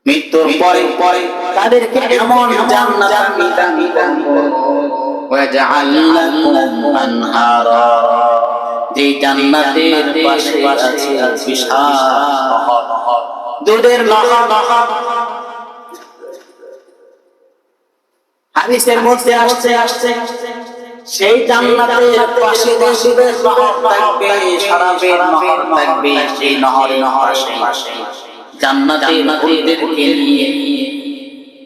মৃত্যুর পরে পরে তাদেরকে এমন জান্নাত আমি দান করব ওয়াজআল লাকুম আনহারা, যে জান্নাতের পাশে আছে বিশাল নহর, দুধের নহর। হাদিসের মধ্যে আসছে সেই জান্নাতের পাশে দুধের নহর থাকবে, শরাবের নহর থাকবে। সেই নহরের পাশে জান্নাতের ফুলদেরকে নিয়ে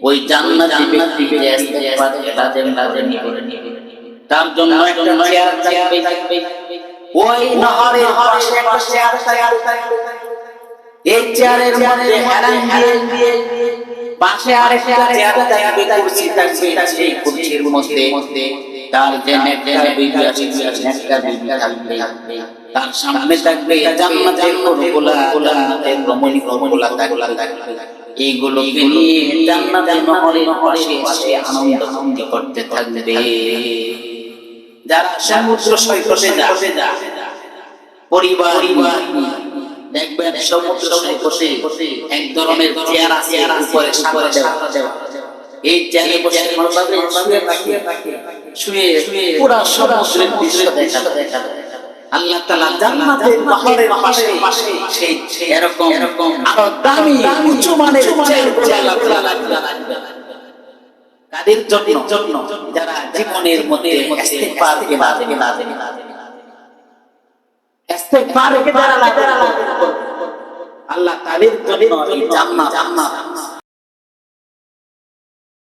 ওই জান্নাতি ব্যক্তি যে ইস্তেগফার লাজেম করে নিবে, তার জন্য একটা চেয়ার থাকবে। ওই নহরের পাশে একটা চেয়ার থাকবে। এই চেয়ারের মধ্যে হেলান দিয়ে পাশে আরেকটা চেয়ার থাকবে, কুরসি থাকবে। সেই কুরসির মধ্যে তার যে নেককার বিবি আছে, নেককার বিবি থাকবে। তার সামনে থাকবে জান্নাতের ফুলগুলা, জান্নাতের রমণীগুলা থাকবে। এইগুলোকে নিয়ে জান্নাতের নহরের পাশে এসে আনন্দ ফুর্তি করতে থাকবে। যারা সমুদ্র সৈকতে যায়, পরিবার দেখবেন সমুদ্র সৈকতে এক ধরনের চেয়ার আছে, উপরে সামনে দেওয়া। এই চেয়ারে বসে শুয়ে পুরা সমুদ্রের দৃশ্য দেখা যায়। আল্লাহ তাআলা জান্নাতের নহরের পাশে সেই এরকম আরো দামি উঁচু মানের চেয়ারগুলো আল্লাহ তাআলা রাখবেন। কাদের জন্য? যারা জীবনের মধ্যে ইস্তেগফারকে ইস্তেগফারকে যারা আল্লাহ তাদের জন্য এই জান্নাত